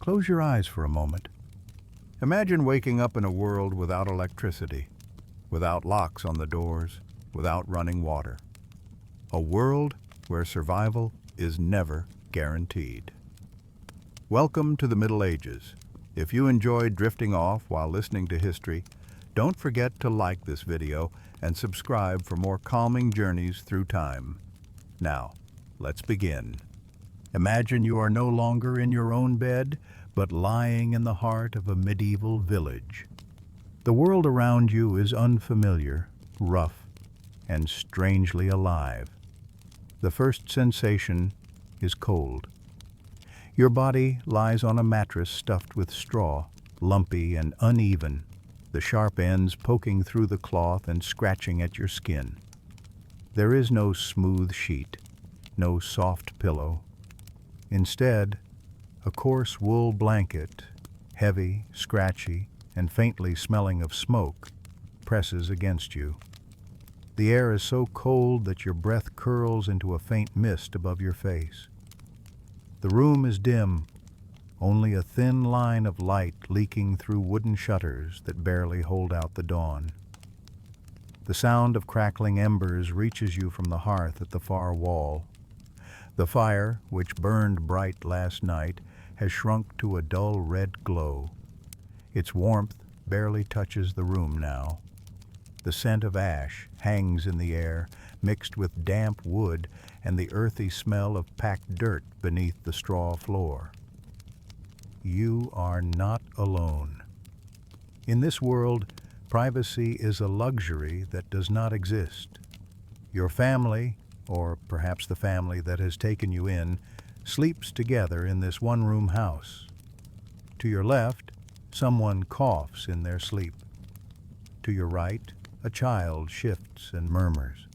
Close your eyes for a moment. Imagine waking up in a world without electricity, without locks on the doors, without running water. A world where survival is never guaranteed. Welcome to the Middle Ages. If you enjoyed drifting off while listening to history, don't forget to like this video and subscribe for more calming journeys through time. Now, let's begin. Imagine you are no longer in your own bed, but lying in the heart of a medieval village. The world around you is unfamiliar, rough, and strangely alive. The first sensation is cold. Your body lies on a mattress stuffed with straw, lumpy and uneven, the sharp ends poking through the cloth and scratching at your skin. There is no smooth sheet, no soft pillow. Instead, a coarse wool blanket, heavy, scratchy, and faintly smelling of smoke, presses against you. The air is so cold that your breath curls into a faint mist above your face. The room is dim, only a thin line of light leaking through wooden shutters that barely hold out the dawn. The sound of crackling embers reaches you from the hearth at the far wall. The fire, which burned bright last night, has shrunk to a dull red glow. Its warmth barely touches the room now. The scent of ash hangs in the air, mixed with damp wood and the earthy smell of packed dirt beneath the straw floor. You are not alone. In this world, privacy is a luxury that does not exist. Your family, or perhaps the family that has taken you in, sleeps together in this one-room house. To your left, someone coughs in their sleep. To your right, a child shifts and murmurs.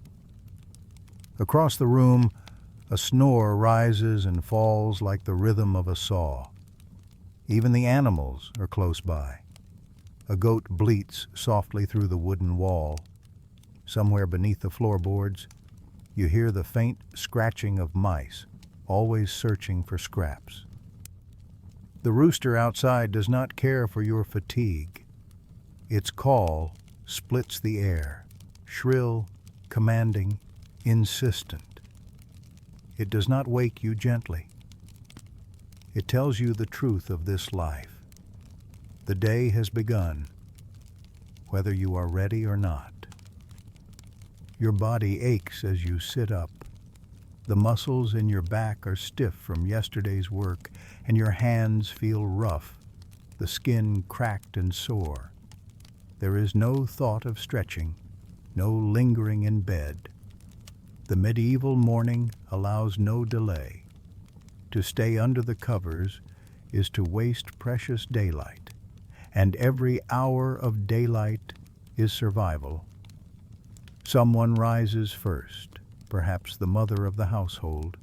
Across the room, a snore rises and falls like the rhythm of a saw. Even the animals are close by. A goat bleats softly through the wooden wall. Somewhere beneath the floorboards, you hear the faint scratching of mice, always searching for scraps. The rooster outside does not care for your fatigue. Its call splits the air, shrill, commanding, insistent. It does not wake you gently. It tells you the truth of this life. The day has begun, whether you are ready or not. Your body aches as you sit up. The muscles in your back are stiff from yesterday's work, and your hands feel rough, the skin cracked and sore. There is no thought of stretching, no lingering in bed. The medieval morning allows no delay. To stay under the covers is to waste precious daylight, and every hour of daylight is survival. Someone rises first, perhaps the mother of the household.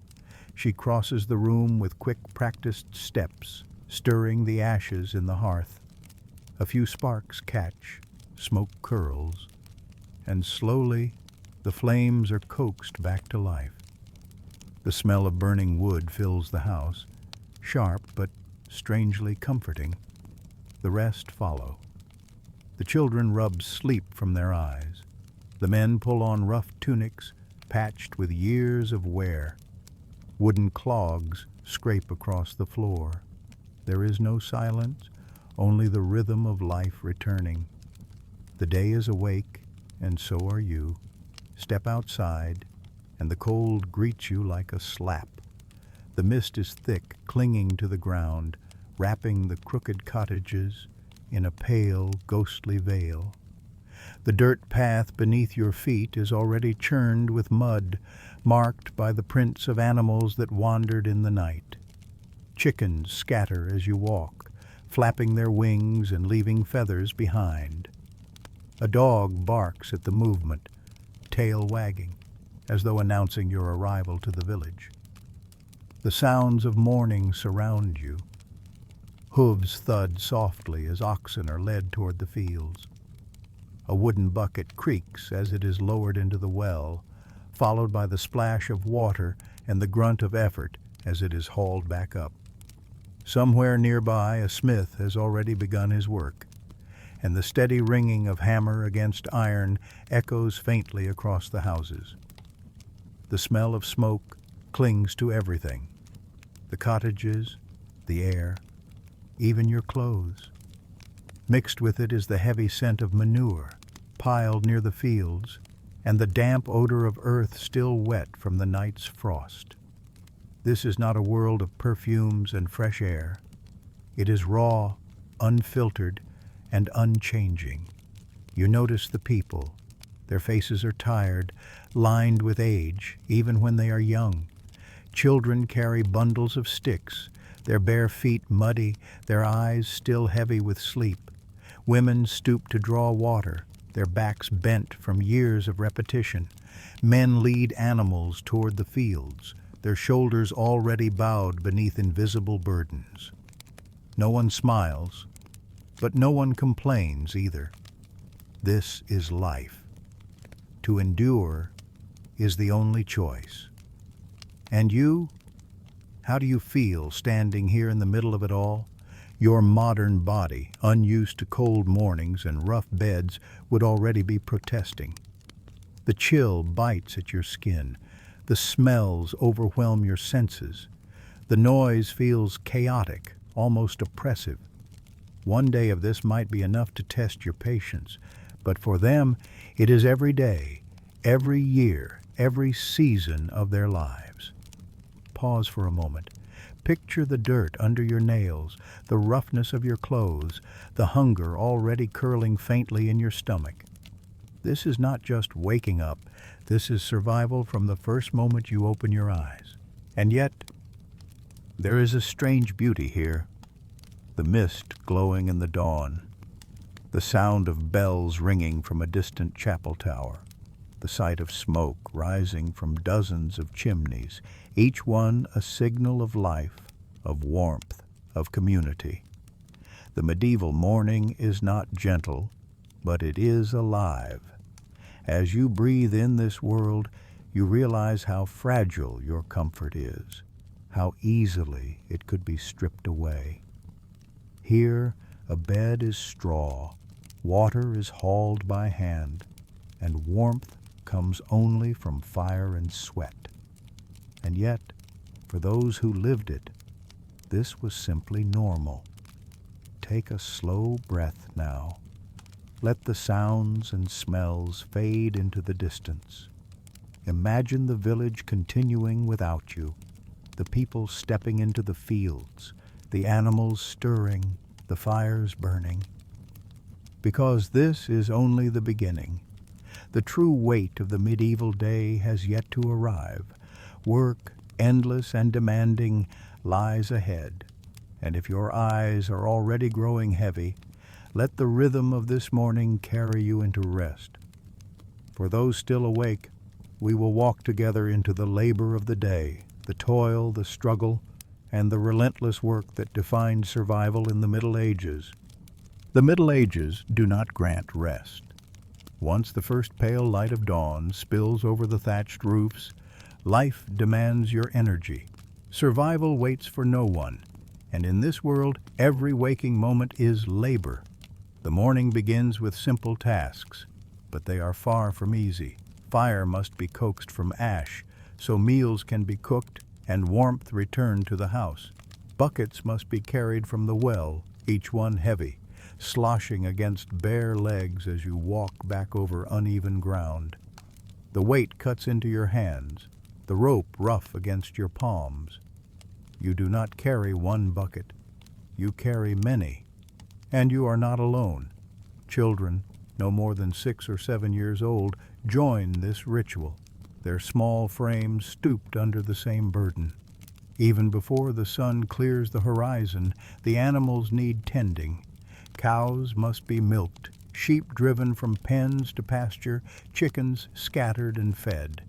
She crosses the room with quick, practiced steps, stirring the ashes in the hearth. A few sparks catch, smoke curls, and slowly the flames are coaxed back to life. The smell of burning wood fills the house, sharp but strangely comforting. The rest follow. The children rub sleep from their eyes. The men pull on rough tunics, patched with years of wear. Wooden clogs scrape across the floor. There is no silence, only the rhythm of life returning. The day is awake, and so are you. Step outside, and the cold greets you like a slap. The mist is thick, clinging to the ground, wrapping the crooked cottages in a pale, ghostly veil. The dirt path beneath your feet is already churned with mud, marked by the prints of animals that wandered in the night. Chickens scatter as you walk, flapping their wings and leaving feathers behind. A dog barks at the movement, tail wagging, as though announcing your arrival to the village. The sounds of morning surround you. Hooves thud softly as oxen are led toward the fields. A wooden bucket creaks as it is lowered into the well, followed by the splash of water and the grunt of effort as it is hauled back up. Somewhere nearby, a smith has already begun his work, and the steady ringing of hammer against iron echoes faintly across the houses. The smell of smoke clings to everything: the cottages, the air, even your clothes. Mixed with it is the heavy scent of manure piled near the fields, and the damp odor of earth still wet from the night's frost. This is not a world of perfumes and fresh air. It is raw, unfiltered, and unchanging. You notice the people. Their faces are tired, lined with age, even when they are young. Children carry bundles of sticks, their bare feet muddy, their eyes still heavy with sleep. Women stoop to draw water, their backs bent from years of repetition. Men lead animals toward the fields, their shoulders already bowed beneath invisible burdens. No one smiles, but no one complains either. This is life. To endure is the only choice. And you? How do you feel standing here in the middle of it all? Your modern body, unused to cold mornings and rough beds, would already be protesting. The chill bites at your skin. The smells overwhelm your senses. The noise feels chaotic, almost oppressive. One day of this might be enough to test your patience, but for them, it is every day, every year, every season of their lives. Pause for a moment. Picture the dirt under your nails, the roughness of your clothes, the hunger already curling faintly in your stomach. This is not just waking up. This is survival from the first moment you open your eyes. And yet, there is a strange beauty here. The mist glowing in the dawn, the sound of bells ringing from a distant chapel tower, the sight of smoke rising from dozens of chimneys, each one a signal of life, of warmth, of community. The medieval morning is not gentle, but it is alive. As you breathe in this world, you realize how fragile your comfort is, how easily it could be stripped away. Here, a bed is straw, water is hauled by hand, and warmth comes only from fire and sweat. And yet, for those who lived it, this was simply normal. Take a slow breath now. Let the sounds and smells fade into the distance. Imagine the village continuing without you, the people stepping into the fields, the animals stirring, the fires burning. Because this is only the beginning. The true weight of the medieval day has yet to arrive. Work, endless and demanding, lies ahead. And if your eyes are already growing heavy, let the rhythm of this morning carry you into rest. For those still awake, we will walk together into the labor of the day, the toil, the struggle, and the relentless work that defined survival in the Middle Ages. The Middle Ages do not grant rest. Once the first pale light of dawn spills over the thatched roofs, life demands your energy. Survival waits for no one, and in this world, every waking moment is labor. The morning begins with simple tasks, but they are far from easy. Fire must be coaxed from ash, so meals can be cooked and warmth returned to the house. Buckets must be carried from the well, each one heavy, sloshing against bare legs as you walk back over uneven ground. The weight cuts into your hands, the rope rough against your palms. You do not carry one bucket. You carry many. And you are not alone. Children, no more than 6 or 7 years old, join this ritual, their small frames stooped under the same burden. Even before the sun clears the horizon, the animals need tending. Cows must be milked, sheep driven from pens to pasture, chickens scattered and fed.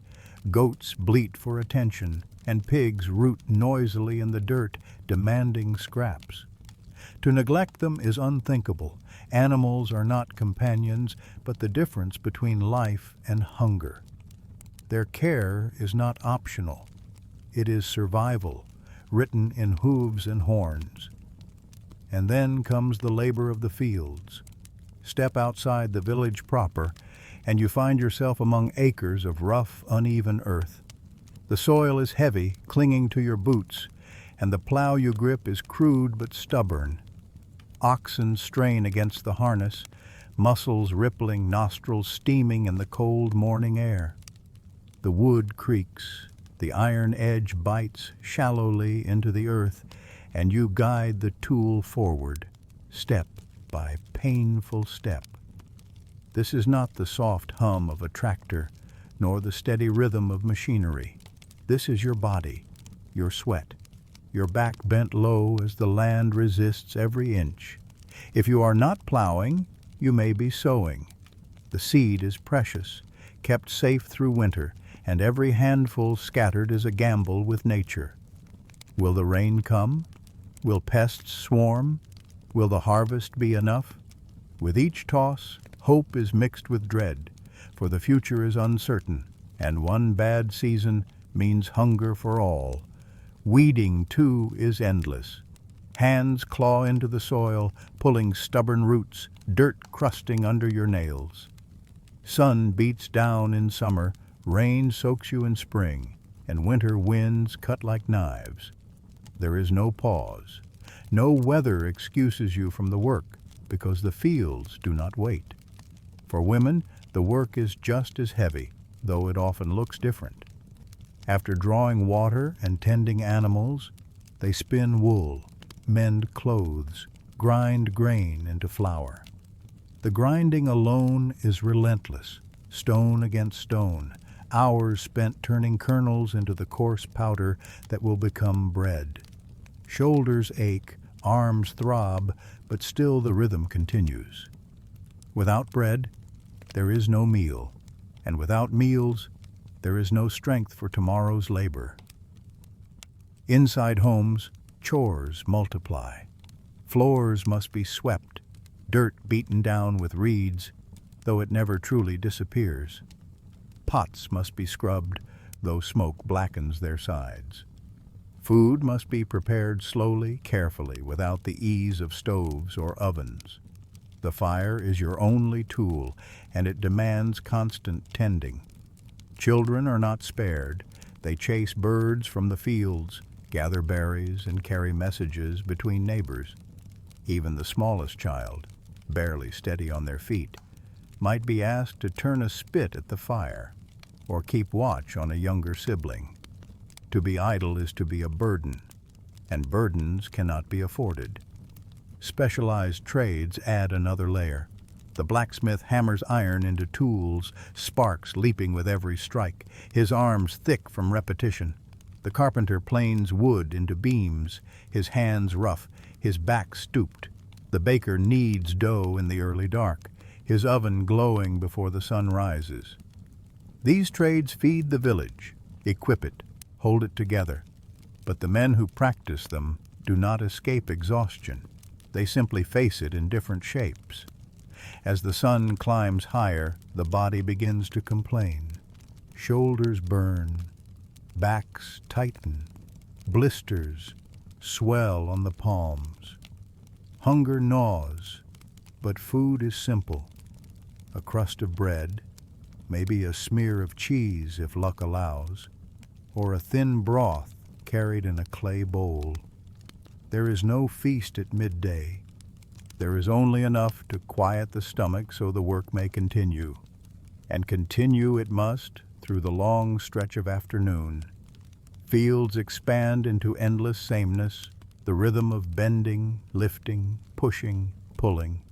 Goats bleat for attention, and pigs root noisily in the dirt, demanding scraps. To neglect them is unthinkable. Animals are not companions, but the difference between life and hunger. Their care is not optional. It is survival, written in hooves and horns. And then comes the labor of the fields. Step outside the village proper, and you find yourself among acres of rough, uneven earth. The soil is heavy, clinging to your boots, and the plow you grip is crude but stubborn. Oxen strain against the harness, muscles rippling, nostrils steaming in the cold morning air. The wood creaks, the iron edge bites shallowly into the earth, and you guide the tool forward, step by painful step. This is not the soft hum of a tractor, nor the steady rhythm of machinery. This is your body, your sweat, your back bent low as the land resists every inch. If you are not plowing, you may be sowing. The seed is precious, kept safe through winter, and every handful scattered is a gamble with nature. Will the rain come? Will pests swarm? Will the harvest be enough? With each toss, hope is mixed with dread, for the future is uncertain, and one bad season means hunger for all. Weeding, too, is endless. Hands claw into the soil, pulling stubborn roots, dirt crusting under your nails. Sun beats down in summer, rain soaks you in spring, and winter winds cut like knives. There is no pause. No weather excuses you from the work, because the fields do not wait. For women, the work is just as heavy, though it often looks different. After drawing water and tending animals, they spin wool, mend clothes, grind grain into flour. The grinding alone is relentless, stone against stone, hours spent turning kernels into the coarse powder that will become bread. Shoulders ache, arms throb, but still the rhythm continues. Without bread, there is no meal, and without meals, there is no strength for tomorrow's labor. Inside homes, chores multiply. Floors must be swept, dirt beaten down with reeds, though it never truly disappears. Pots must be scrubbed, though smoke blackens their sides. Food must be prepared slowly, carefully, without the ease of stoves or ovens. The fire is your only tool, and it demands constant tending. Children are not spared. They chase birds from the fields, gather berries, and carry messages between neighbors. Even the smallest child, barely steady on their feet, might be asked to turn a spit at the fire or keep watch on a younger sibling. To be idle is to be a burden, and burdens cannot be afforded. Specialized trades add another layer. The blacksmith hammers iron into tools, sparks leaping with every strike, his arms thick from repetition. The carpenter planes wood into beams, his hands rough, his back stooped. The baker kneads dough in the early dark, his oven glowing before the sun rises. These trades feed the village, equip it, hold it together. But the men who practice them do not escape exhaustion. They simply face it in different shapes. As the sun climbs higher, the body begins to complain. Shoulders burn, backs tighten, blisters swell on the palms. Hunger gnaws, but food is simple. A crust of bread, maybe a smear of cheese if luck allows, or a thin broth carried in a clay bowl. There is no feast at midday. There is only enough to quiet the stomach so the work may continue. And continue it must through the long stretch of afternoon. Fields expand into endless sameness, the rhythm of bending, lifting, pushing, pulling.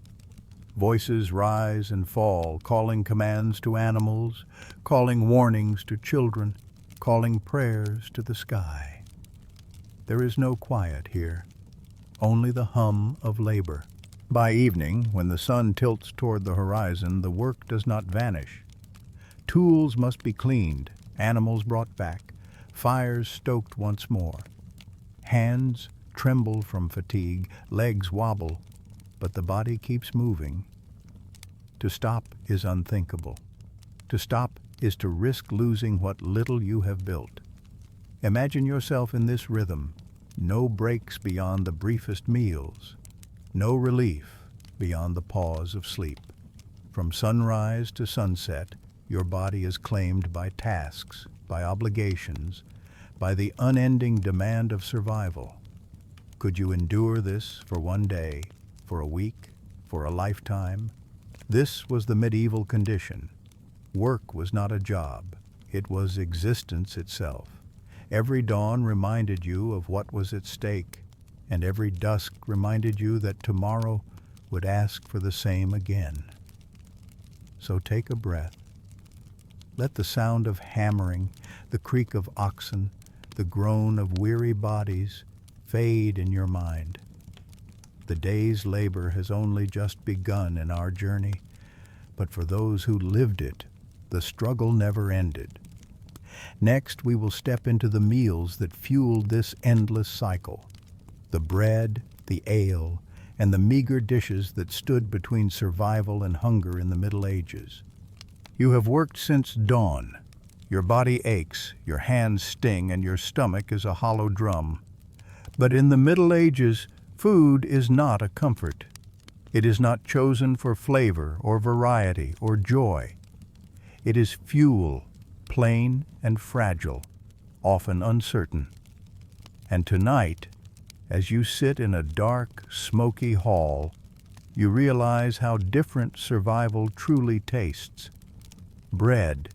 Voices rise and fall, calling commands to animals, calling warnings to children, calling prayers to the sky. There is no quiet here, only the hum of labor. By evening, when the sun tilts toward the horizon, the work does not vanish. Tools must be cleaned, animals brought back, fires stoked once more. Hands tremble from fatigue, legs wobble, but the body keeps moving. To stop is unthinkable. To stop is to risk losing what little you have built. Imagine yourself in this rhythm, no breaks beyond the briefest meals, no relief beyond the pause of sleep. From sunrise to sunset, your body is claimed by tasks, by obligations, by the unending demand of survival. Could you endure this for one day, for a week, for a lifetime? This was the medieval condition. Work was not a job, it was existence itself. Every dawn reminded you of what was at stake, and every dusk reminded you that tomorrow would ask for the same again. So take a breath. Let the sound of hammering, the creak of oxen, the groan of weary bodies fade in your mind. The day's labor has only just begun in our journey, but for those who lived it, the struggle never ended. Next, we will step into the meals that fueled this endless cycle. The bread, the ale, and the meager dishes that stood between survival and hunger in the Middle Ages. You have worked since dawn. Your body aches, your hands sting, and your stomach is a hollow drum. But in the Middle Ages, food is not a comfort. It is not chosen for flavor or variety or joy. It is fuel, plain and fragile, often uncertain. And tonight, as you sit in a dark, smoky hall, you realize how different survival truly tastes. Bread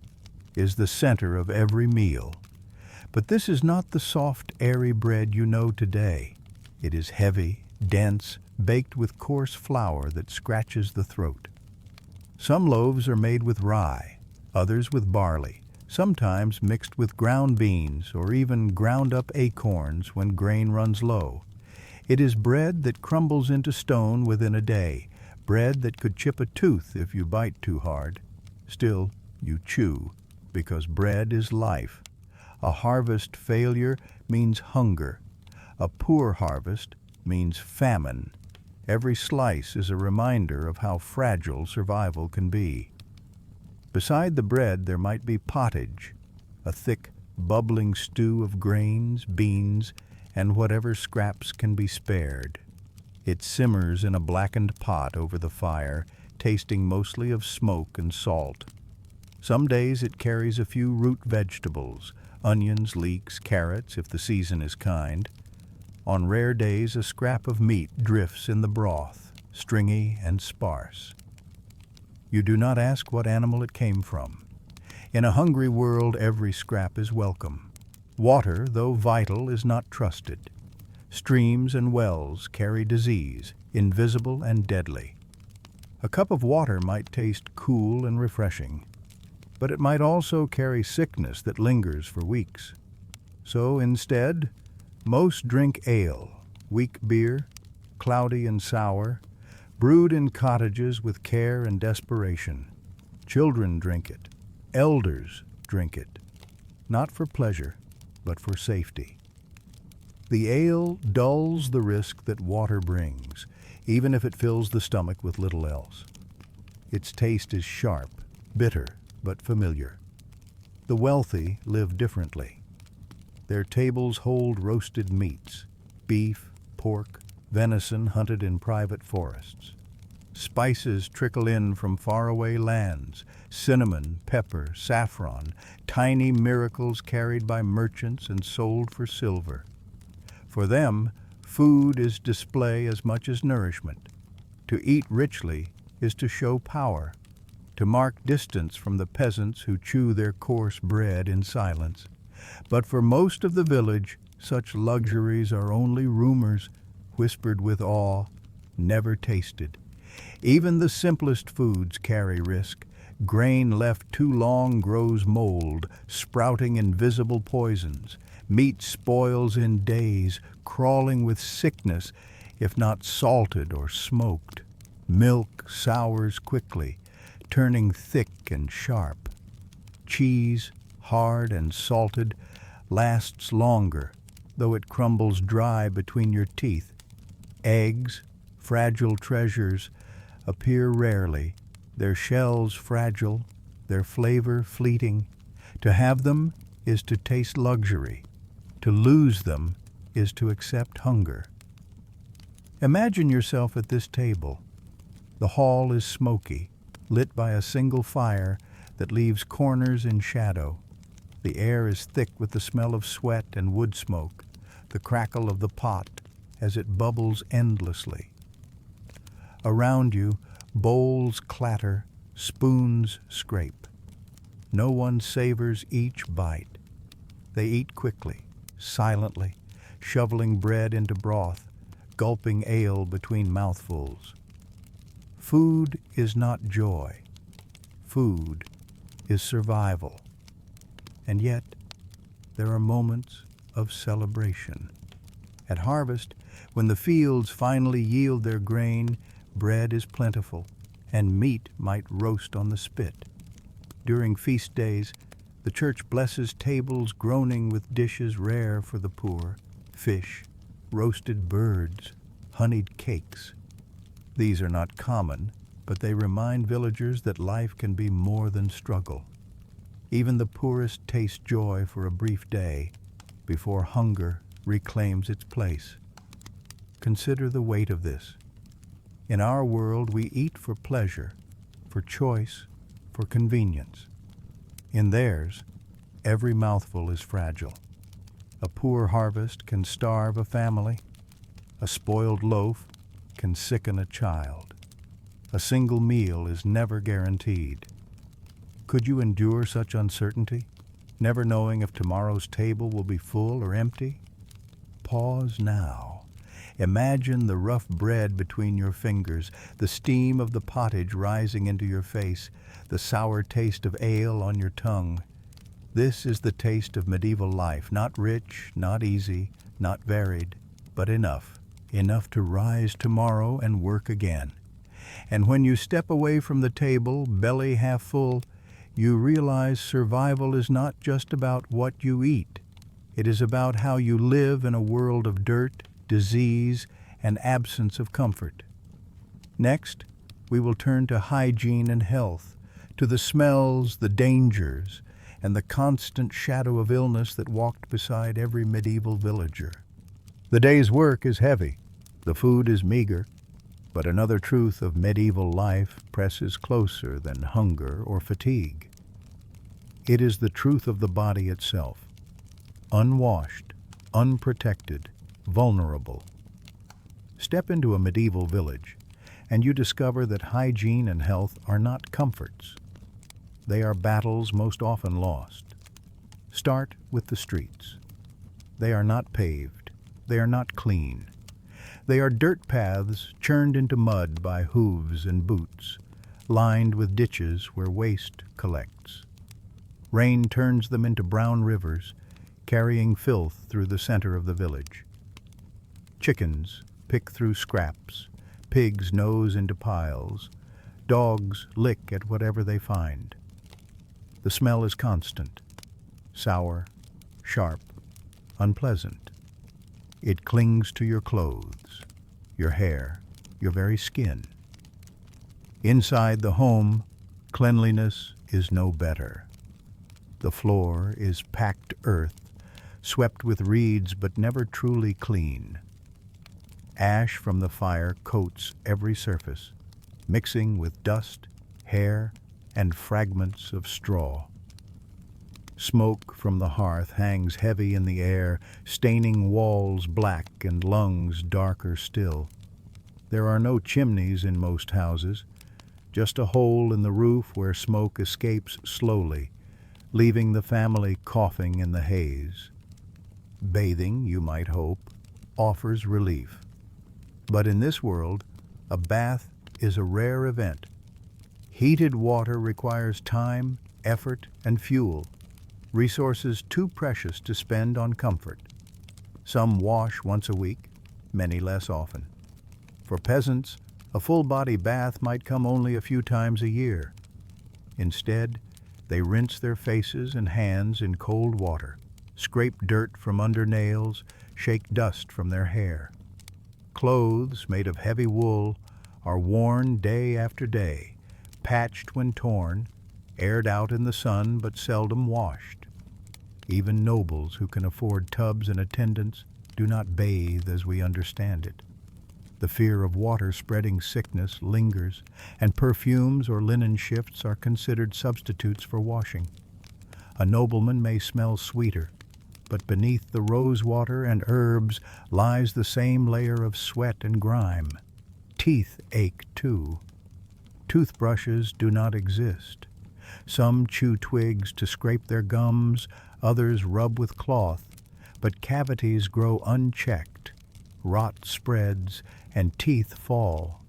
is the center of every meal. But this is not the soft, airy bread you know today. It is heavy, dense, baked with coarse flour that scratches the throat. Some loaves are made with rye, others with barley, sometimes mixed with ground beans or even ground up acorns when grain runs low. It is bread that crumbles into stone within a day, bread that could chip a tooth if you bite too hard. Still, you chew, because bread is life. A harvest failure means hunger. A poor harvest means famine. Every slice is a reminder of how fragile survival can be. Beside the bread there might be pottage, a thick, bubbling stew of grains, beans, and whatever scraps can be spared. It simmers in a blackened pot over the fire, tasting mostly of smoke and salt. Some days it carries a few root vegetables, onions, leeks, carrots, if the season is kind. On rare days, a scrap of meat drifts in the broth, stringy and sparse. You do not ask what animal it came from. In a hungry world, every scrap is welcome. Water, though vital, is not trusted. Streams and wells carry disease, invisible and deadly. A cup of water might taste cool and refreshing, but it might also carry sickness that lingers for weeks. So instead, most drink ale, weak beer, cloudy and sour, brewed in cottages with care and desperation. Children drink it, elders drink it, not for pleasure, but for safety. The ale dulls the risk that water brings, even if it fills the stomach with little else. Its taste is sharp, bitter, but familiar. The wealthy live differently. Their tables hold roasted meats, beef, pork, venison hunted in private forests. Spices trickle in from faraway lands, cinnamon, pepper, saffron, tiny miracles carried by merchants and sold for silver. For them, food is display as much as nourishment. To eat richly is to show power, to mark distance from the peasants who chew their coarse bread in silence. But for most of the village, such luxuries are only rumors, whispered with awe, never tasted. Even the simplest foods carry risk. Grain left too long grows mold, sprouting invisible poisons. Meat spoils in days, crawling with sickness, if not salted or smoked. Milk sours quickly, turning thick and sharp. Cheese, hard and salted, lasts longer, though it crumbles dry between your teeth. Eggs, fragile treasures, appear rarely, their shells fragile, their flavor fleeting. To have them is to taste luxury. To lose them is to accept hunger. Imagine yourself at this table. The hall is smoky, lit by a single fire that leaves corners in shadow. The air is thick with the smell of sweat and wood smoke, the crackle of the pot as it bubbles endlessly. Around you, bowls clatter, spoons scrape. No one savors each bite. They eat quickly, silently, shoveling bread into broth, gulping ale between mouthfuls. Food is not joy. Food is survival. And yet, there are moments of celebration. At harvest, when the fields finally yield their grain, bread is plentiful, and meat might roast on the spit. During feast days, the church blesses tables groaning with dishes rare for the poor, fish, roasted birds, honeyed cakes. These are not common, but they remind villagers that life can be more than struggle. Even the poorest taste joy for a brief day before hunger reclaims its place. Consider the weight of this. In our world, we eat for pleasure, for choice, for convenience. In theirs, every mouthful is fragile. A poor harvest can starve a family. A spoiled loaf can sicken a child. A single meal is never guaranteed. Could you endure such uncertainty, never knowing if tomorrow's table will be full or empty? Pause now. Imagine the rough bread between your fingers, the steam of the pottage rising into your face, the sour taste of ale on your tongue. This is the taste of medieval life, not rich, not easy, not varied, but enough to rise tomorrow and work again. And when you step away from the table, belly half full, you realize survival is not just about what you eat. It is about how you live in a world of dirt, disease, and absence of comfort. Next, we will turn to hygiene and health, to the smells, the dangers, and the constant shadow of illness that walked beside every medieval villager. The day's work is heavy, the food is meager, but another truth of medieval life presses closer than hunger or fatigue. It is the truth of the body itself, unwashed, unprotected, vulnerable. Step into a medieval village, and you discover that hygiene and health are not comforts. They are battles most often lost. Start with the streets. They are not paved. They are not clean. They are dirt paths churned into mud by hooves and boots, lined with ditches where waste collects. Rain turns them into brown rivers, carrying filth through the center of the village. Chickens pick through scraps, pigs nose into piles, dogs lick at whatever they find. The smell is constant, sour, sharp, unpleasant. It clings to your clothes, your hair, your very skin. Inside the home, cleanliness is no better. The floor is packed earth, swept with reeds but never truly clean. Ash from the fire coats every surface, mixing with dust, hair, and fragments of straw. Smoke from the hearth hangs heavy in the air, staining walls black and lungs darker still. There are no chimneys in most houses, just a hole in the roof where smoke escapes slowly, leaving the family coughing in the haze. Bathing, you might hope, offers relief. But in this world, a bath is a rare event. Heated water requires time, effort, and fuel, resources too precious to spend on comfort. Some wash once a week, many less often. For peasants, a full-body bath might come only a few times a year. Instead, they rinse their faces and hands in cold water, scrape dirt from under nails, shake dust from their hair. Clothes made of heavy wool are worn day after day, patched when torn, aired out in the sun but seldom washed. Even nobles who can afford tubs and attendants do not bathe as we understand it. The fear of water spreading sickness lingers, and perfumes or linen shifts are considered substitutes for washing. A nobleman may smell sweeter, but beneath the rose water and herbs lies the same layer of sweat and grime. Teeth ache too. Toothbrushes do not exist. Some chew twigs to scrape their gums, others rub with cloth, but cavities grow unchecked, rot spreads, and teeth fall.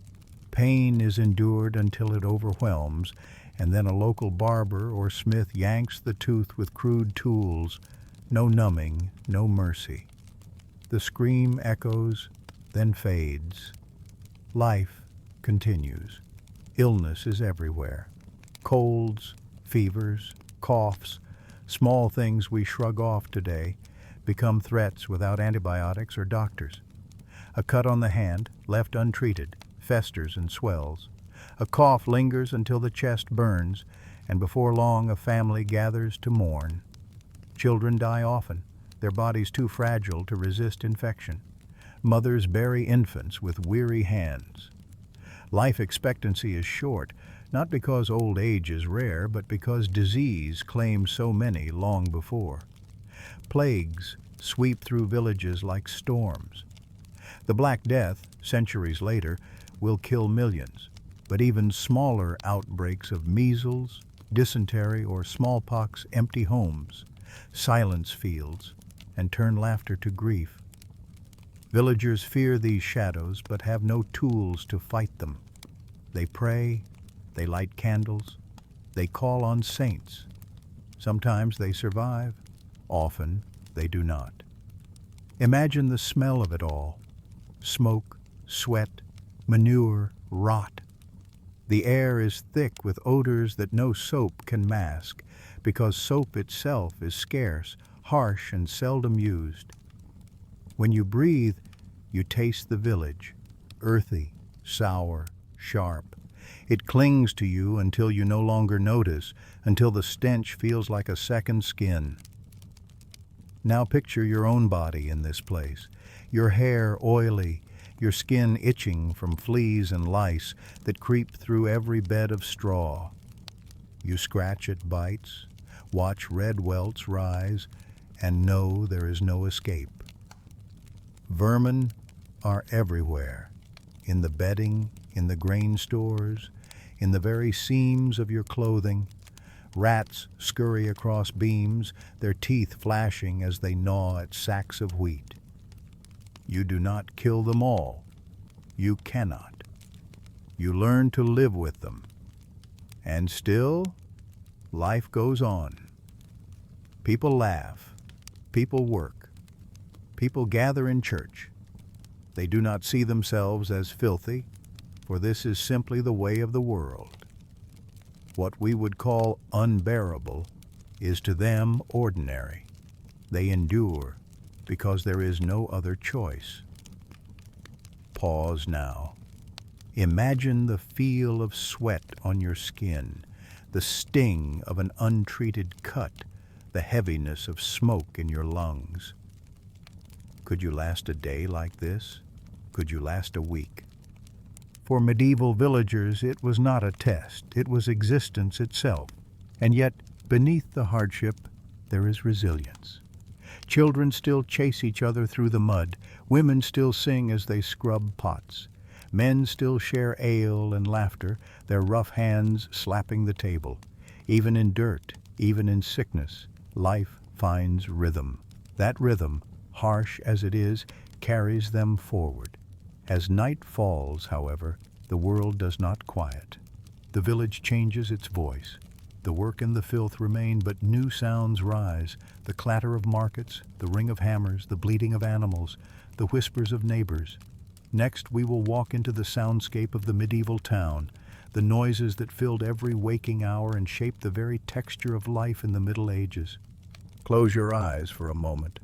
Pain is endured until it overwhelms, and then a local barber or smith yanks the tooth with crude tools. No numbing, no mercy. The scream echoes, then fades. Life continues. Illness is everywhere. Colds, fevers, coughs, small things we shrug off today, become threats without antibiotics or doctors. A cut on the hand, left untreated, festers and swells. A cough lingers until the chest burns, and before long a family gathers to mourn. Children die often, their bodies too fragile to resist infection. Mothers bury infants with weary hands. Life expectancy is short, not because old age is rare, but because disease claims so many long before. Plagues sweep through villages like storms. The Black Death, centuries later, will kill millions, but even smaller outbreaks of measles, dysentery, or smallpox empty homes, silence fields, and turn laughter to grief. Villagers fear these shadows but have no tools to fight them. They pray, they light candles, they call on saints. Sometimes they survive, often they do not. Imagine the smell of it all. Smoke, sweat, manure, rot. The air is thick with odors that no soap can mask, because soap itself is scarce, harsh, and seldom used. When you breathe, you taste the village, earthy, sour, sharp. It clings to you until you no longer notice, until the stench feels like a second skin. Now picture your own body in this place, your hair oily, your skin itching from fleas and lice that creep through every bed of straw. You scratch at bites, watch red welts rise, and know there is no escape. Vermin are everywhere, in the bedding, in the grain stores, in the very seams of your clothing. Rats scurry across beams, their teeth flashing as they gnaw at sacks of wheat. You do not kill them all. You cannot. You learn to live with them. And still, life goes on. People laugh. People work. People gather in church. They do not see themselves as filthy, for this is simply the way of the world. What we would call unbearable is to them ordinary. They endure because there is no other choice. Pause now. Imagine the feel of sweat on your skin, the sting of an untreated cut, the heaviness of smoke in your lungs. Could you last a day like this? Could you last a week? For medieval villagers, it was not a test, it was existence itself. And yet, beneath the hardship, there is resilience. Children still chase each other through the mud, women still sing as they scrub pots. Men still share ale and laughter, their rough hands slapping the table. Even in dirt, even in sickness, life finds rhythm. That rhythm, harsh as it is, carries them forward. As night falls, however, the world does not quiet. The village changes its voice. The work and the filth remain, but new sounds rise. The clatter of markets, the ring of hammers, the bleating of animals, the whispers of neighbors. Next, we will walk into the soundscape of the medieval town, the noises that filled every waking hour and shaped the very texture of life in the Middle Ages. Close your eyes for a moment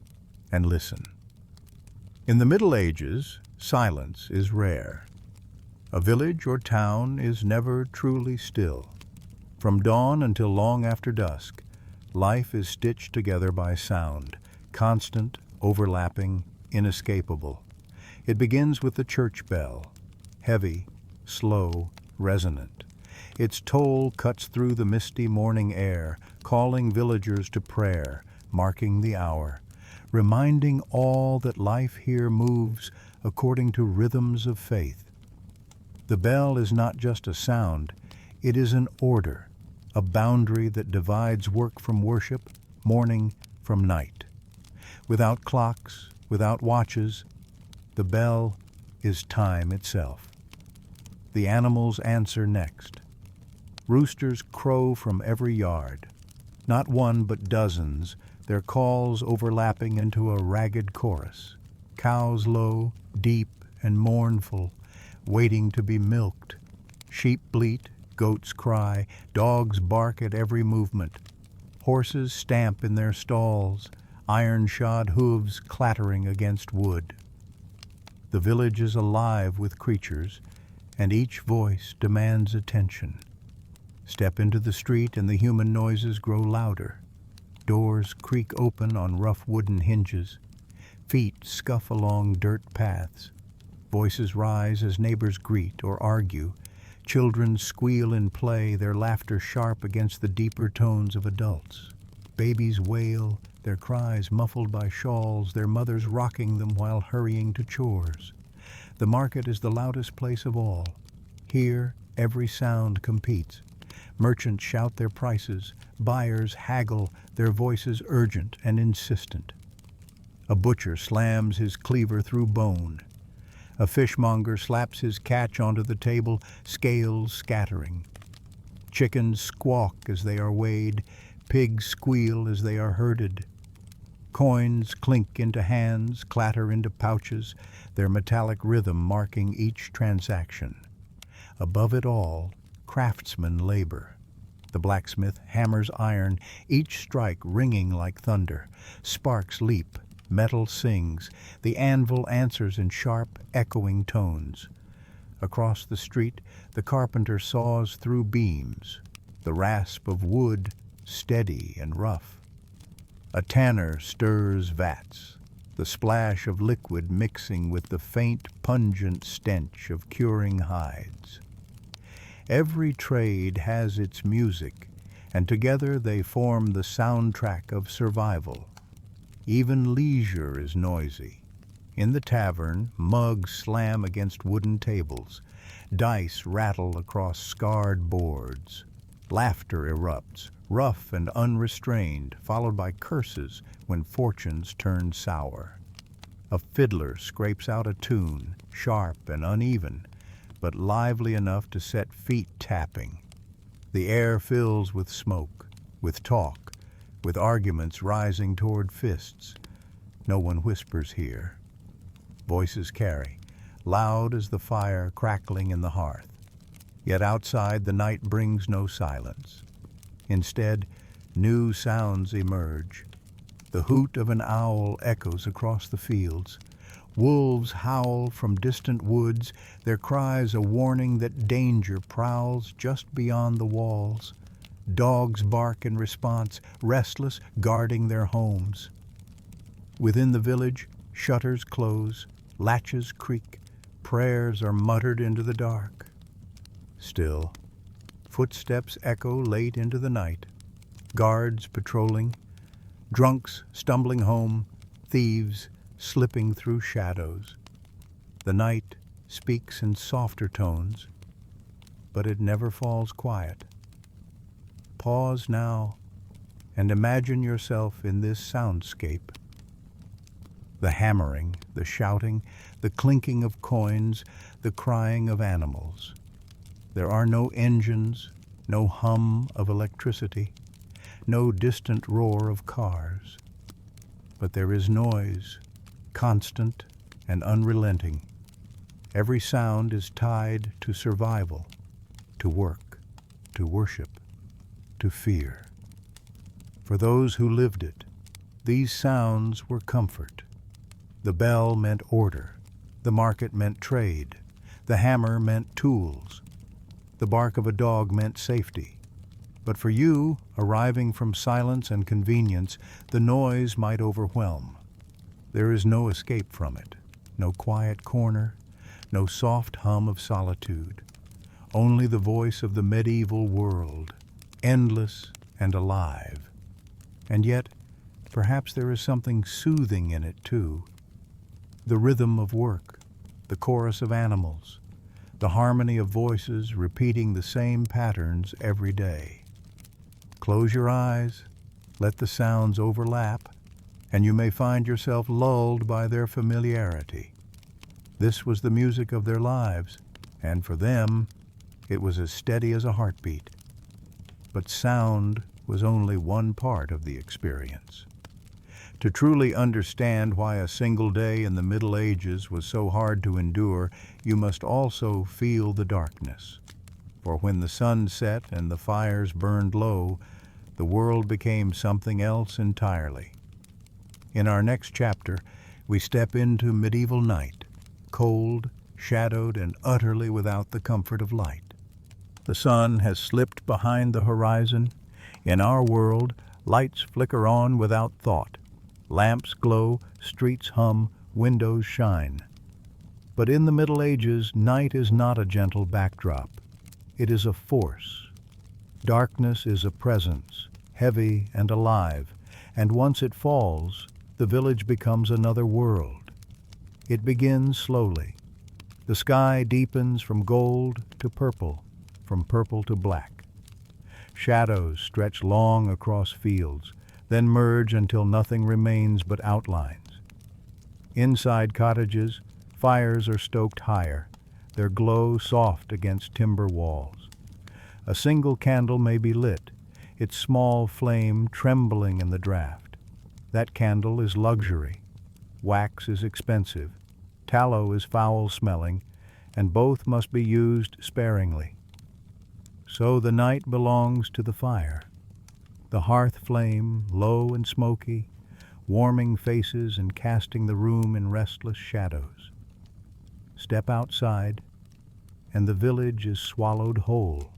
and listen. In the Middle Ages, silence is rare. A village or town is never truly still. From dawn until long after dusk, life is stitched together by sound, constant, overlapping, inescapable. It begins with the church bell, heavy, slow, resonant. Its toll cuts through the misty morning air, calling villagers to prayer, marking the hour, reminding all that life here moves according to rhythms of faith. The bell is not just a sound, it is an order, a boundary that divides work from worship, morning from night. Without clocks, without watches, the bell is time itself. The animals answer next. Roosters crow from every yard, not one but dozens, their calls overlapping into a ragged chorus. Cows low, deep, and mournful, waiting to be milked. Sheep bleat, goats cry, dogs bark at every movement. Horses stamp in their stalls, iron-shod hooves clattering against wood. The village is alive with creatures, and each voice demands attention. Step into the street and the human noises grow louder. Doors creak open on rough wooden hinges. Feet scuff along dirt paths. Voices rise as neighbors greet or argue. Children squeal in play, their laughter sharp against the deeper tones of adults. Babies wail, their cries muffled by shawls, their mothers rocking them while hurrying to chores. The market is the loudest place of all. Here, every sound competes. Merchants shout their prices, buyers haggle, their voices urgent and insistent. A butcher slams his cleaver through bone. A fishmonger slaps his catch onto the table, scales scattering. Chickens squawk as they are weighed, pigs squeal as they are herded. Coins clink into hands, clatter into pouches, their metallic rhythm marking each transaction. Above it all, craftsmen labor. The blacksmith hammers iron, each strike ringing like thunder. Sparks leap, metal sings, the anvil answers in sharp, echoing tones. Across the street, the carpenter saws through beams, the rasp of wood steady and rough. A tanner stirs vats, the splash of liquid mixing with the faint, pungent stench of curing hides. Every trade has its music, and together they form the soundtrack of survival. Even leisure is noisy. In the tavern, mugs slam against wooden tables. Dice rattle across scarred boards. Laughter erupts, rough and unrestrained, followed by curses when fortunes turn sour. A fiddler scrapes out a tune, sharp and uneven, but lively enough to set feet tapping. The air fills with smoke, with talk, with arguments rising toward fists. No one whispers here. Voices carry, loud as the fire crackling in the hearth. Yet outside the night brings no silence. Instead, new sounds emerge. The hoot of an owl echoes across the fields. Wolves howl from distant woods, their cries a warning that danger prowls just beyond the walls. Dogs bark in response, restless, guarding their homes. Within the village, shutters close, latches creak, prayers are muttered into the dark. Still, footsteps echo late into the night. Guards patrolling, drunks stumbling home, thieves slipping through shadows. The night speaks in softer tones, but it never falls quiet. Pause now and imagine yourself in this soundscape. The hammering, the shouting, the clinking of coins, the crying of animals. There are no engines, no hum of electricity, no distant roar of cars. But there is noise, constant and unrelenting. Every sound is tied to survival, to work, to worship, to fear. For those who lived it, these sounds were comfort. The bell meant order, the market meant trade, the hammer meant tools, the bark of a dog meant safety. But for you, arriving from silence and convenience, the noise might overwhelm. There is no escape from it, no quiet corner, no soft hum of solitude, only the voice of the medieval world, endless and alive. And yet, perhaps there is something soothing in it too. The rhythm of work, the chorus of animals, the harmony of voices repeating the same patterns every day. Close your eyes, let the sounds overlap, and you may find yourself lulled by their familiarity. This was the music of their lives, and for them, it was as steady as a heartbeat. But sound was only one part of the experience. To truly understand why a single day in the Middle Ages was so hard to endure, you must also feel the darkness. For when the sun set and the fires burned low, the world became something else entirely. In our next chapter, we step into medieval night, cold, shadowed, and utterly without the comfort of light. The sun has slipped behind the horizon. In our world, lights flicker on without thought. Lamps glow, streets hum, windows shine. But in the Middle Ages, night is not a gentle backdrop. It is a force. Darkness is a presence, heavy and alive, and once it falls, the village becomes another world. It begins slowly. The sky deepens from gold to purple, from purple to black. Shadows stretch long across fields, then merge until nothing remains but outlines. Inside cottages, fires are stoked higher, their glow soft against timber walls. A single candle may be lit, its small flame trembling in the draught. That candle is luxury. Wax is expensive, tallow is foul-smelling, and both must be used sparingly. So the night belongs to the fire. The hearth flame, low and smoky, warming faces and casting the room in restless shadows. Step outside, and the village is swallowed whole.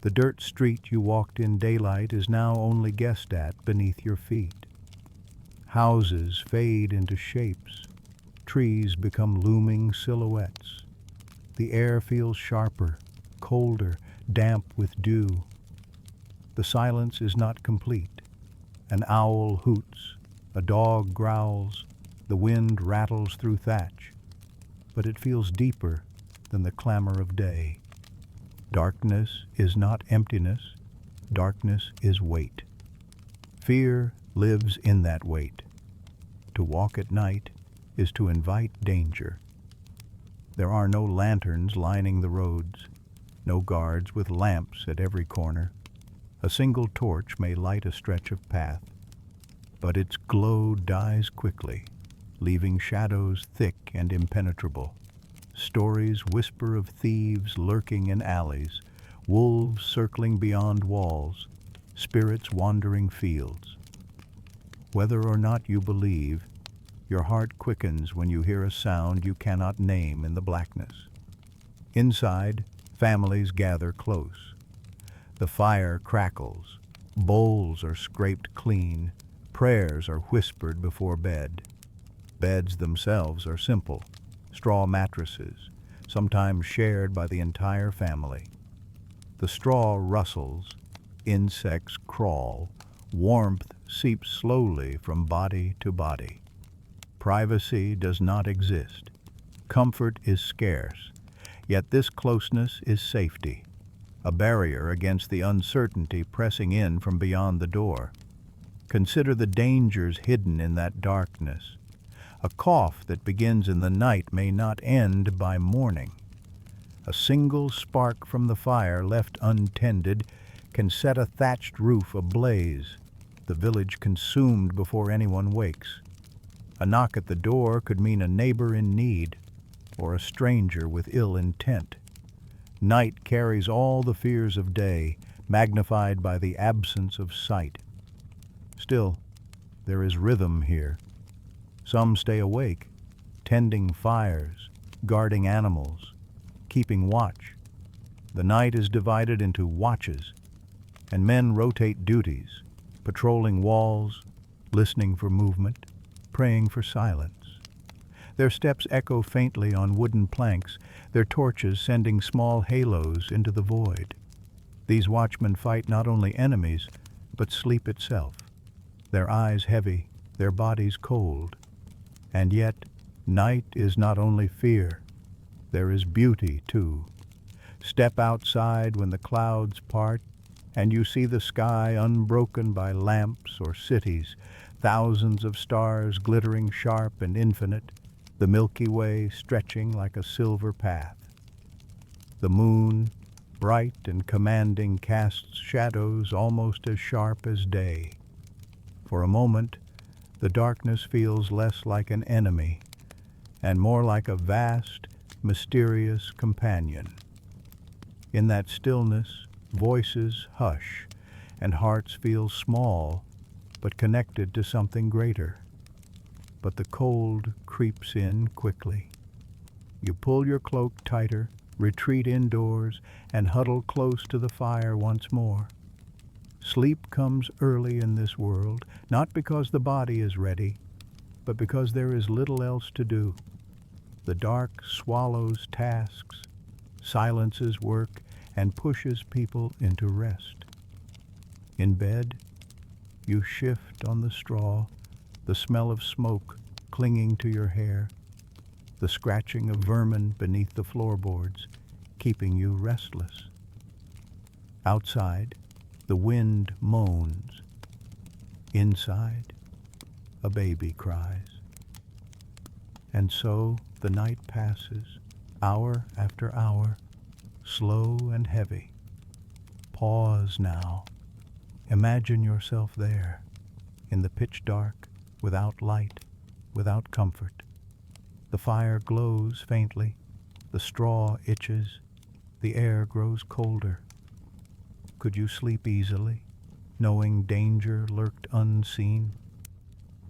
The dirt street you walked in daylight is now only guessed at beneath your feet. Houses fade into shapes. Trees become looming silhouettes. The air feels sharper, colder, damp with dew. The silence is not complete. An owl hoots, a dog growls, the wind rattles through thatch, but it feels deeper than the clamor of day. Darkness is not emptiness, darkness is weight. Fear lives in that weight. To walk at night is to invite danger. There are no lanterns lining the roads, no guards with lamps at every corner. A single torch may light a stretch of path, but its glow dies quickly, leaving shadows thick and impenetrable. Stories whisper of thieves lurking in alleys, wolves circling beyond walls, spirits wandering fields. Whether or not you believe, your heart quickens when you hear a sound you cannot name in the blackness. Inside, families gather close. The fire crackles, bowls are scraped clean, prayers are whispered before bed. Beds themselves are simple, straw mattresses, sometimes shared by the entire family. The straw rustles, insects crawl, warmth seeps slowly from body to body. Privacy does not exist. Comfort is scarce, yet this closeness is safety, a barrier against the uncertainty pressing in from beyond the door. Consider the dangers hidden in that darkness. A cough that begins in the night may not end by morning. A single spark from the fire left untended can set a thatched roof ablaze, the village consumed before anyone wakes. A knock at the door could mean a neighbor in need, or a stranger with ill intent. Night carries all the fears of day, magnified by the absence of sight. Still, there is rhythm here. Some stay awake, tending fires, guarding animals, keeping watch. The night is divided into watches, and men rotate duties, patrolling walls, listening for movement, praying for silence. Their steps echo faintly on wooden planks, their torches sending small halos into the void. These watchmen fight not only enemies, but sleep itself, their eyes heavy, their bodies cold. And yet, night is not only fear, there is beauty too. Step outside when the clouds part, and you see the sky unbroken by lamps or cities, thousands of stars glittering sharp and infinite, the Milky Way stretching like a silver path. The moon, bright and commanding, casts shadows almost as sharp as day. For a moment, the darkness feels less like an enemy and more like a vast, mysterious companion. In that stillness, voices hush and hearts feel small but connected to something greater. But the cold creeps in quickly. You pull your cloak tighter, retreat indoors, and huddle close to the fire once more. Sleep comes early in this world, not because the body is ready, but because there is little else to do. The dark swallows tasks, silences work, and pushes people into rest. In bed, you shift on the straw, the smell of smoke clinging to your hair, the scratching of vermin beneath the floorboards, keeping you restless. Outside, the wind moans. Inside, a baby cries. And so the night passes, hour after hour, slow and heavy. Pause now. Imagine yourself there, in the pitch dark, without light, without comfort. The fire glows faintly, the straw itches, the air grows colder. Could you sleep easily, knowing danger lurked unseen?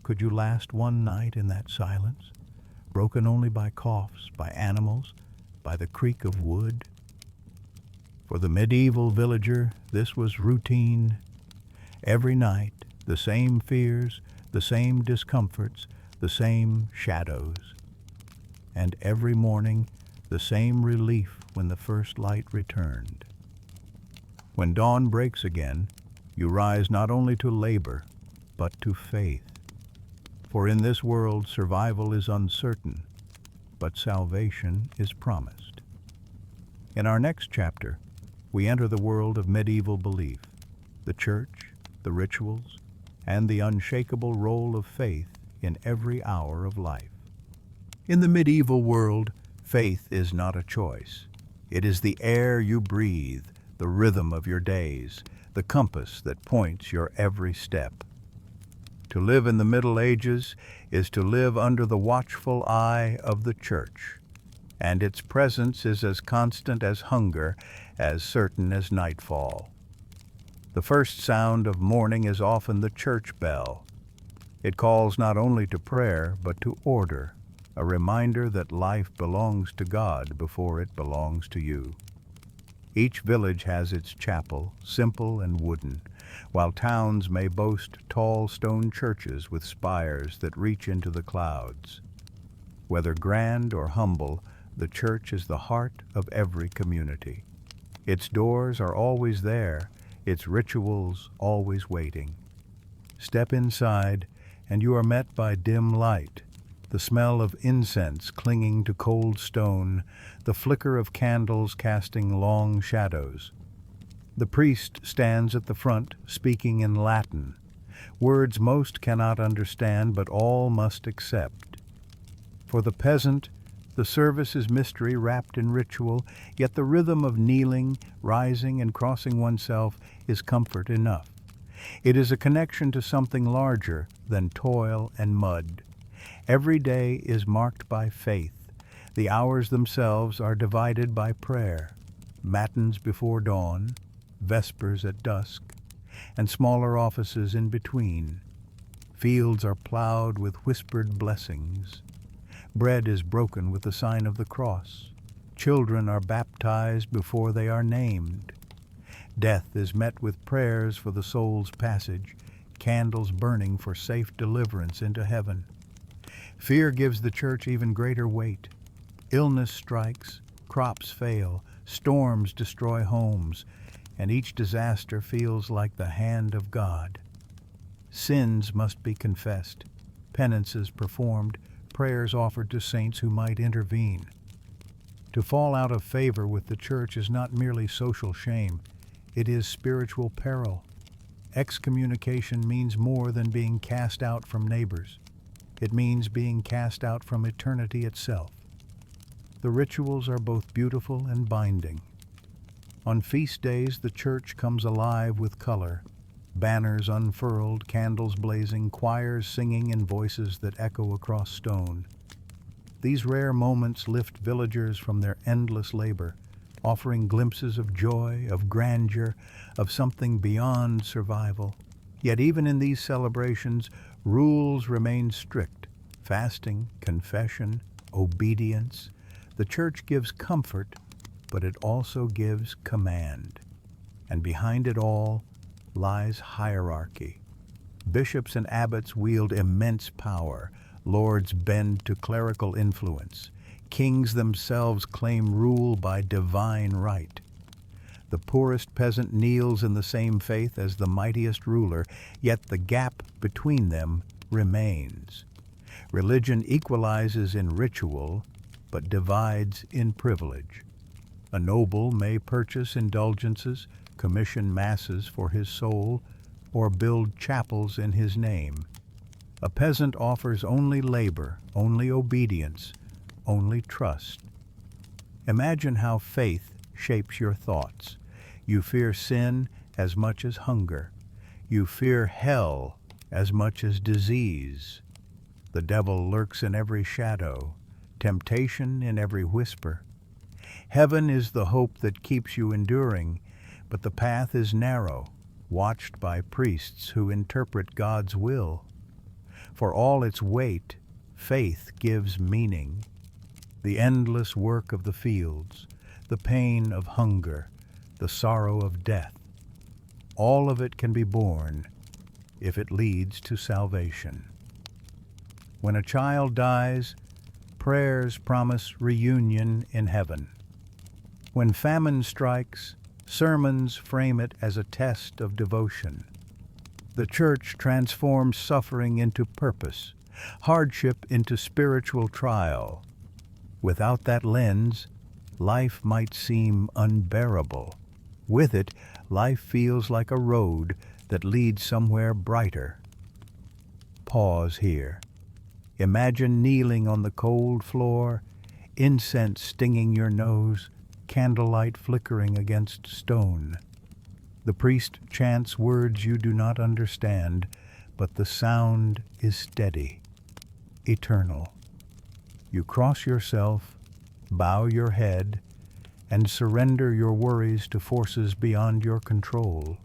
Could you last one night in that silence, broken only by coughs, by animals, by the creak of wood? For the medieval villager, this was routine. Every night, the same fears, the same discomforts, the same shadows. And every morning, the same relief when the first light returned. When dawn breaks again, you rise not only to labor, but to faith. For in this world, survival is uncertain, but salvation is promised. In our next chapter, we enter the world of medieval belief, the church, the rituals, and the unshakable role of faith in every hour of life. In the medieval world, faith is not a choice. It is the air you breathe, the rhythm of your days, the compass that points your every step. To live in the Middle Ages is to live under the watchful eye of the Church, and its presence is as constant as hunger, as certain as nightfall. The first sound of morning is often the church bell. It calls not only to prayer, but to order, a reminder that life belongs to God before it belongs to you. Each village has its chapel, simple and wooden, while towns may boast tall stone churches with spires that reach into the clouds. Whether grand or humble, the church is the heart of every community. Its doors are always there, its rituals always waiting. Step inside, and you are met by dim light, the smell of incense clinging to cold stone, the flicker of candles casting long shadows. The priest stands at the front, speaking in Latin, words most cannot understand, but all must accept. For the peasant, the service is mystery wrapped in ritual, yet the rhythm of kneeling, rising, and crossing oneself is comfort enough. It is a connection to something larger than toil and mud. Every day is marked by faith. The hours themselves are divided by prayer, matins before dawn, vespers at dusk, and smaller offices in between. Fields are plowed with whispered blessings. Bread is broken with the sign of the cross. Children are baptized before they are named. Death is met with prayers for the soul's passage, candles burning for safe deliverance into heaven. Fear gives the church even greater weight. Illness strikes, crops fail, storms destroy homes, and each disaster feels like the hand of God. Sins must be confessed, penances performed, prayers offered to saints who might intervene. To fall out of favor with the church is not merely social shame, it is spiritual peril. Excommunication means more than being cast out from neighbors. It means being cast out from eternity itself. The rituals are both beautiful and binding. On feast days, the church comes alive with color. Banners unfurled, candles blazing, choirs singing in voices that echo across stone. These rare moments lift villagers from their endless labor, offering glimpses of joy, of grandeur, of something beyond survival. Yet even in these celebrations, rules remain strict: fasting, confession, obedience. The church gives comfort, but it also gives command. And behind it all lies hierarchy. Bishops and abbots wield immense power. Lords bend to clerical influence. Kings themselves claim rule by divine right. The poorest peasant kneels in the same faith as the mightiest ruler, yet the gap between them remains. Religion equalizes in ritual, but divides in privilege. A noble may purchase indulgences, commission masses for his soul, or build chapels in his name. A peasant offers only labor, only obedience, only trust. Imagine how faith shapes your thoughts. You fear sin as much as hunger. You fear hell as much as disease. The devil lurks in every shadow, temptation in every whisper. Heaven is the hope that keeps you enduring, but the path is narrow, watched by priests who interpret God's will. For all its weight, faith gives meaning. The endless work of the fields, the pain of hunger, the sorrow of death, all of it can be borne if it leads to salvation. When a child dies, prayers promise reunion in heaven. When famine strikes, sermons frame it as a test of devotion. The church transforms suffering into purpose, hardship into spiritual trial. Without that lens, life might seem unbearable. With it, life feels like a road that leads somewhere brighter. Pause here. Imagine kneeling on the cold floor, incense stinging your nose, candlelight flickering against stone. The priest chants words you do not understand, but the sound is steady, eternal. You cross yourself, bow your head, and surrender your worries to forces beyond your control.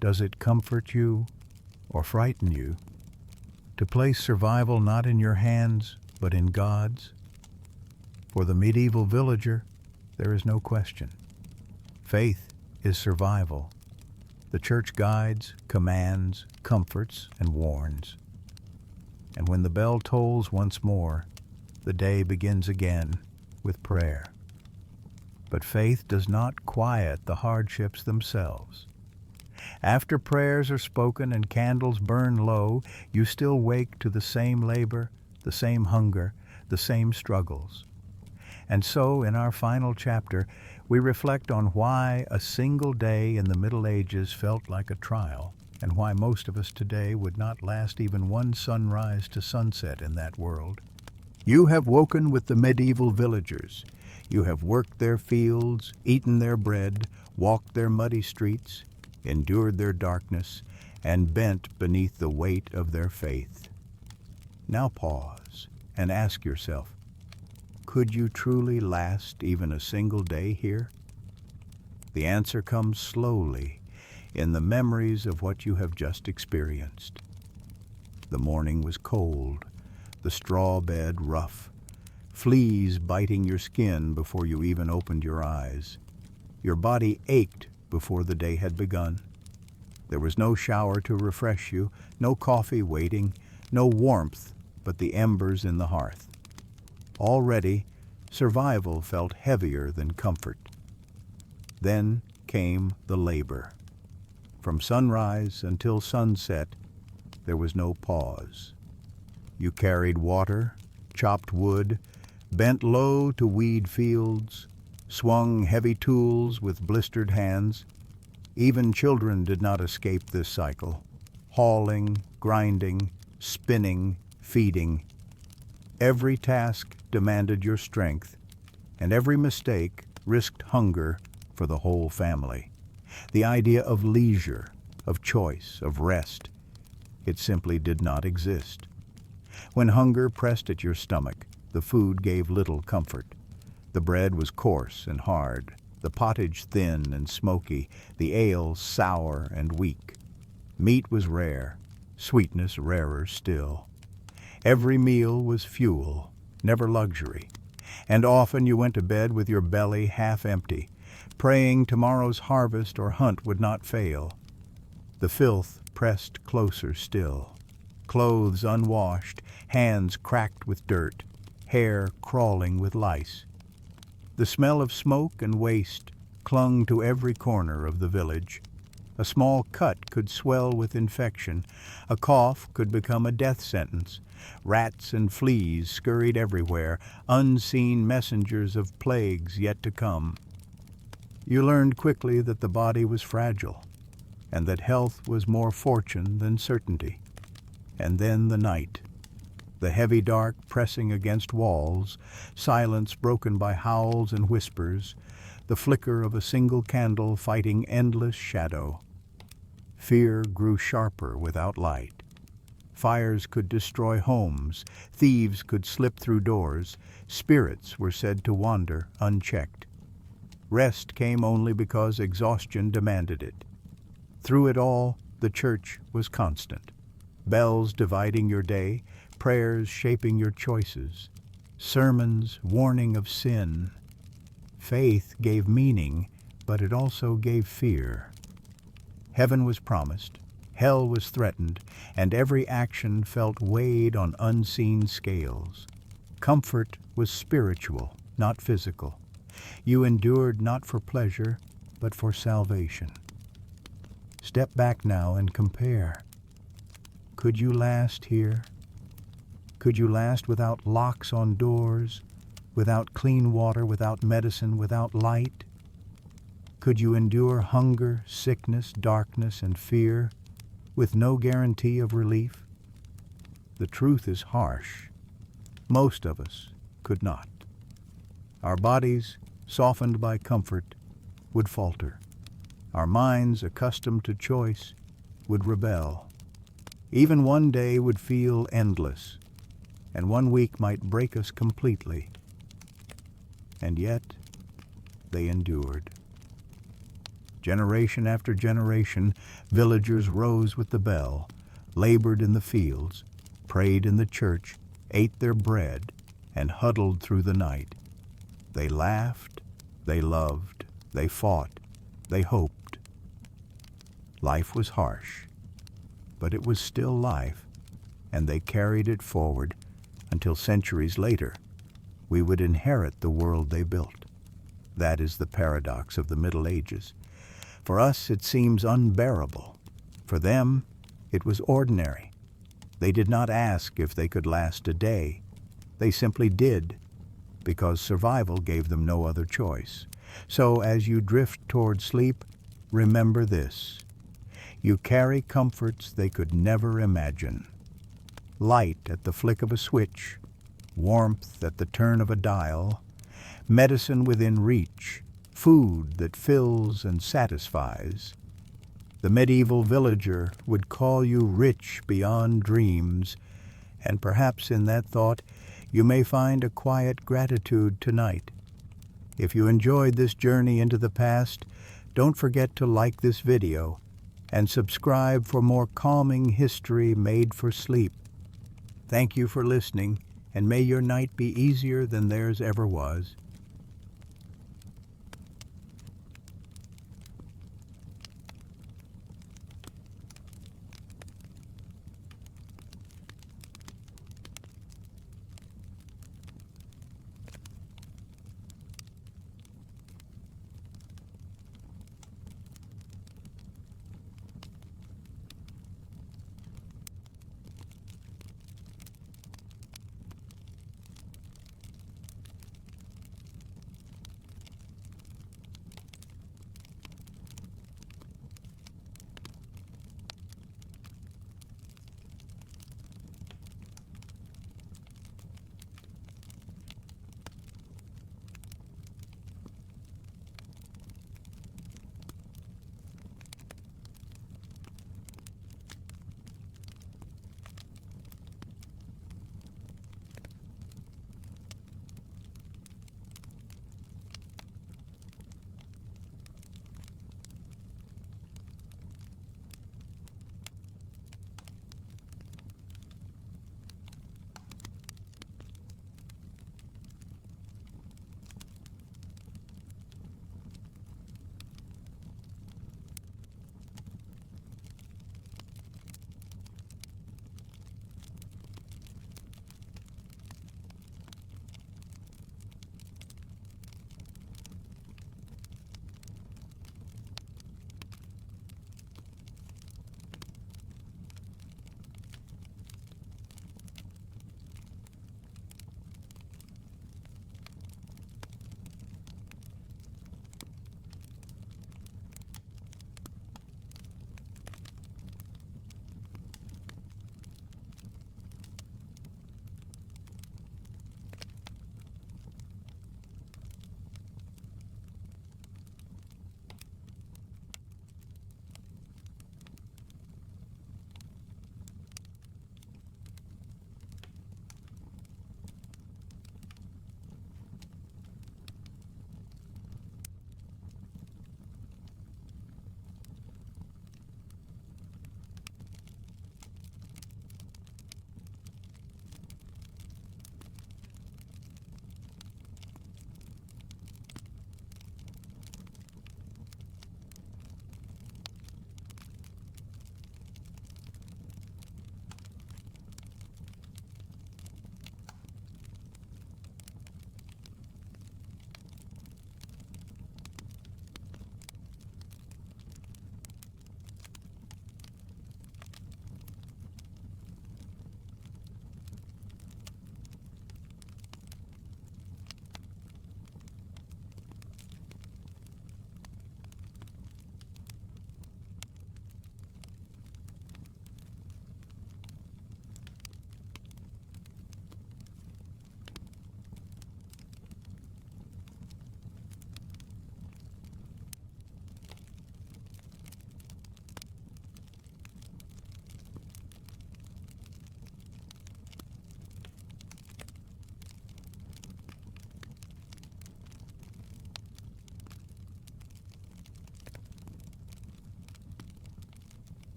Does it comfort you or frighten you? To place survival not in your hands, but in God's? For the medieval villager, there is no question. Faith is survival. The church guides, commands, comforts, and warns. And when the bell tolls once more, the day begins again with prayer. But faith does not quiet the hardships themselves. After prayers are spoken and candles burn low, you still wake to the same labor, the same hunger, the same struggles. And so, in our final chapter, we reflect on why a single day in the Middle Ages felt like a trial, and why most of us today would not last even one sunrise to sunset in that world. You have woken with the medieval villagers. You have worked their fields, eaten their bread, walked their muddy streets, endured their darkness, and bent beneath the weight of their faith. Now pause and ask yourself, could you truly last even a single day here? The answer comes slowly in the memories of what you have just experienced. The morning was cold, the straw bed rough, fleas biting your skin before you even opened your eyes. Your body ached before the day had begun. There was no shower to refresh you, no coffee waiting, no warmth but the embers in the hearth. Already, survival felt heavier than comfort. Then came the labor. From sunrise until sunset, there was no pause. You carried water, chopped wood, bent low to weed fields, swung heavy tools with blistered hands. Even children did not escape this cycle. Hauling, grinding, spinning, feeding. Every task demanded your strength, and every mistake risked hunger for the whole family. The idea of leisure, of choice, of rest, it simply did not exist. When hunger pressed at your stomach, the food gave little comfort. The bread was coarse and hard, the pottage thin and smoky, the ale sour and weak. Meat was rare, sweetness rarer still. Every meal was fuel, never luxury, and often you went to bed with your belly half empty, praying tomorrow's harvest or hunt would not fail. The filth pressed closer still. Clothes unwashed, hands cracked with dirt, hair crawling with lice. The smell of smoke and waste clung to every corner of the village. A small cut could swell with infection. A cough could become a death sentence. Rats and fleas scurried everywhere, unseen messengers of plagues yet to come. You learned quickly that the body was fragile, and that health was more fortune than certainty. And then the night. The heavy dark pressing against walls, silence broken by howls and whispers, the flicker of a single candle fighting endless shadow. Fear grew sharper without light. Fires could destroy homes, thieves could slip through doors, spirits were said to wander unchecked. Rest came only because exhaustion demanded it. Through it all, the church was constant. Bells dividing your day, prayers shaping your choices, sermons warning of sin. Faith gave meaning, but it also gave fear. Heaven was promised, hell was threatened, and every action felt weighed on unseen scales. Comfort was spiritual, not physical. You endured not for pleasure, but for salvation. Step back now and compare. Could you last here? Could you last without locks on doors, without clean water, without medicine, without light? Could you endure hunger, sickness, darkness, and fear, with no guarantee of relief? The truth is harsh. Most of us could not. Our bodies, softened by comfort, would falter. Our minds, accustomed to choice, would rebel. Even one day would feel endless, and one week might break us completely. And yet, they endured. Generation after generation, villagers rose with the bell, labored in the fields, prayed in the church, ate their bread, and huddled through the night. They laughed, they loved, they fought, they hoped. Life was harsh, but it was still life, and they carried it forward until centuries later we would inherit the world they built. That is the paradox of the Middle Ages. For us, it seems unbearable. For them, it was ordinary. They did not ask if they could last a day. They simply did, because survival gave them no other choice. So as you drift toward sleep, remember this. You carry comforts they could never imagine. Light at the flick of a switch, warmth at the turn of a dial, medicine within reach, food that fills and satisfies. The medieval villager would call you rich beyond dreams, and perhaps in that thought you may find a quiet gratitude tonight. If you enjoyed this journey into the past, don't forget to like this video and subscribe for more calming history made for sleep. Thank you for listening, and may your night be easier than theirs ever was.